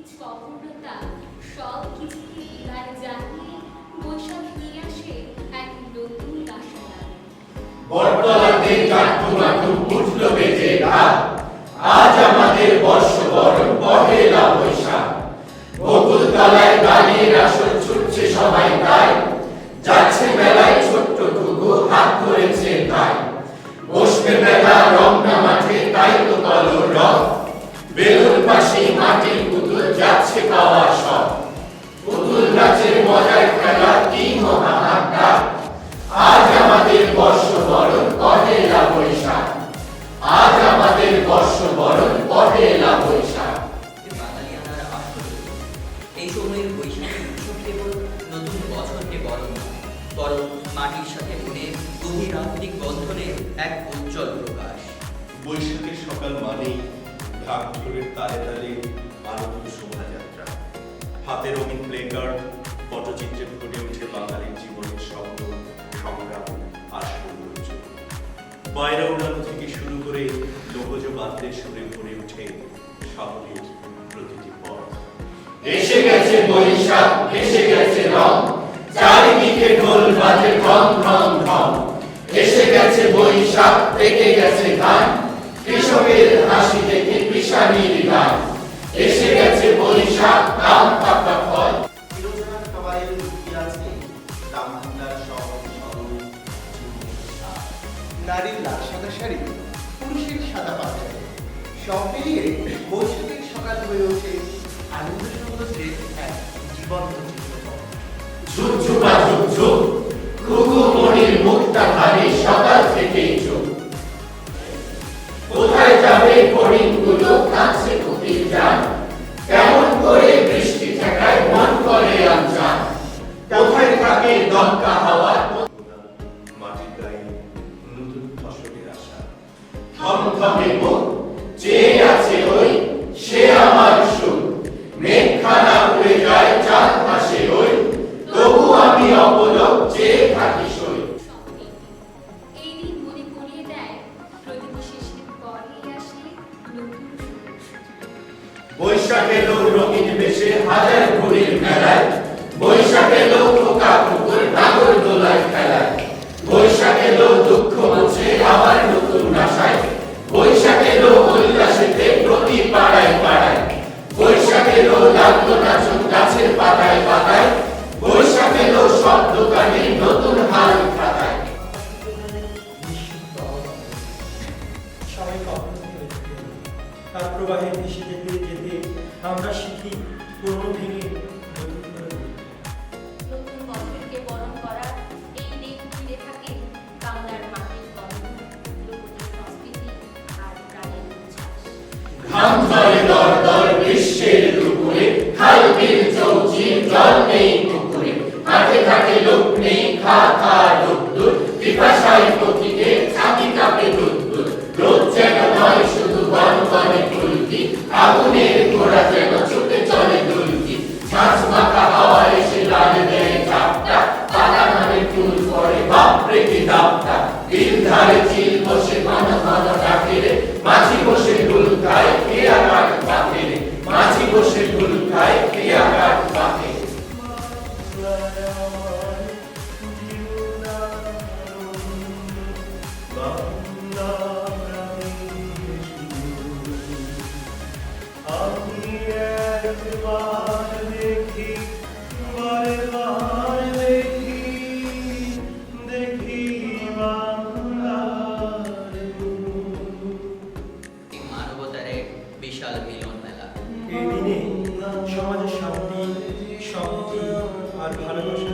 নিজ কপটতা সব কিছুকে বিদায় জানিয়ে বৈশাখ নিয়ে আসে এক নতুন আশা। বটতলাতে চাট্টুমাট্টু উঠল বেজে ঢাক, আজ আমাদের বর্ষবরণ পহেলা বৈশাখ। বকুলতলায় গানের আসর ছুটছে সবাই তাই, যাচ্ছে মেলায় ছোট্ট ঘুঘু হাত ধরেছে তাই। বসবে মেলা রমনা মাঠে তাই তো তলর রথ, বেলুর পাশে মাটির পুতুল যাচ্ছে পাওয়া সব। পুতুল নাচের মজায় খেলা কি মহাহাট্টা, আজ আমাদের বর্ষবরণ পহেলা বৈশাখ। আজ আমাদের বর্ষবরণ পহেলা বৈশাখ। বাঙালিয়ানার আসলে এই সময়ের বৈশাখী উৎসব কেবল নতুন বছরকে বরণ নয়, বরং মাটির সাথে মনের গভীর আত্মিক বন্ধনের এক উজ্জ্বল প্রকাশ। বৈশাখের সকাল মানেই ঢাক ঢোলের তালে তালে আনন্দ শোভাযাত্রা। হাতে রঙিন প্লেকার্ড, পটচিত্রে ফুটে ওঠে বাঙালির জীবনের স্বপ্ন, সংগ্রাম আর সৌন্দর্য। পায়রা উড়ানো থেকে শুরু করে লোকজ বাদ্যের সুরে ভরে ওঠে শহরের প্রতিটি পথ। এসে গেছে বৈশাখ, এসে গেছে রং, চারিদিকে ঢোল বাজে ঢং ঢং ঢং। এসে গেছে বৈশাখ, থেকে গেছে গান, কৃষকের হাসি দেখে কৃষানির গান। এসে গেছে বৈশাখ, আম পাকা ফল। চিরচেনা খাবারের লুকিয়ে আছে রামবাংলার সহজ সরল জীবনের স্বাদ। নারীর লাল সাদা শাড়ি, পুরুষের সাদা পাঞ্জাবি, সব মিলিয়ে বৈশাখের সকাল হয়ে ওঠে আনন্দ সৌন্দর্যের এক জীবন্ত চিত্রপট। ঝুপঝুপা ঝুপঝুপ, ঘুঘু মনির মুখটা ভারী সকাল থেকেই চুপ। কোথায় যাবে হরিণগুলো কাছে কুকির যান, কেমন করে বৃষ্টি ঠেকায় মন করে আনজান। কোথায় থাকে দমকা হাওয়া, মাটির গায়ে নতুন ফসলের আশা। থমথমে মুখ, চেয়ে আছে ওই সে আমার সুখ। মেঘখানা উড়ে যায় চাঁদ ভাসে ওই, তবু আমি অপলক চেয়ে থাকি সই। এই দিন মনে করিয়ে দেয় প্রতিটি শেষের পরেই আসে নতুন সুযোগ। বৈশাখে লোক রঙিন বেশে হাজার ঘুড়ির মেলায়, বৈশাখে লোক খোকা কুকুর নাগর দোলায় খেলায়। বৈশাখে লোক দুঃখ মুছে আবার নতুন আশায়, বৈশাখে লোক উল্লাসেতে প্রতি পাড়ায় পাড়ায়। বৈশাখে লোক লাগলো নাচুন গাছের পাতায় পাতায়, বৈশাখে লোক সব দোকানে নতুন হাল খাতায়। সবাই কখনো তার প্রবাহে মিশে যেতে যেতে আমরা শিখি পুরনো ভেঙে নতুন করে গড়ি। নতুন বছরকে বরণ করার এই দিন ঘিরে থাকে বাংলার মাটির গন্ধ, লোকজ সংস্কৃতি আর প্রাণের উচ্ছ্বাস। ঘাম ঝরে দর দর গ্রীষ্মের দুপুরে, খাল বিল চৌচির জল নেই পুকুরে। মাঠে ঘাটে লোক নেই, খা খা ডুব ডুব, পিপাসায় পথিকে ছাতি কাঁপে দুধ দুধ। রোদ যেন নয় শুধু গনগনে ফুলকি, আগুনের ঘোড়া যেন ছুটে চলে দুলকি। ঝাঁঝ মাখা হাওয়া এসে লাগে দেয় ঝাপটা, পাতা নামে ফুল পড়ে বাপরে কি দাপটা। বিল ধারে চিল বসে ঘন ঘন ডাকে রে, মাঝি বসে ঢুল খায় ক্রিয়া কাঠ পাখে রে। মাঝি বসে ঢুল খায় ক্রিয়া কাঠ পাখে। মানবতার এক বিশাল মিলন মেলা। এই দিনে সমাজের শান্তি, শক্তি আর ভালোবাসা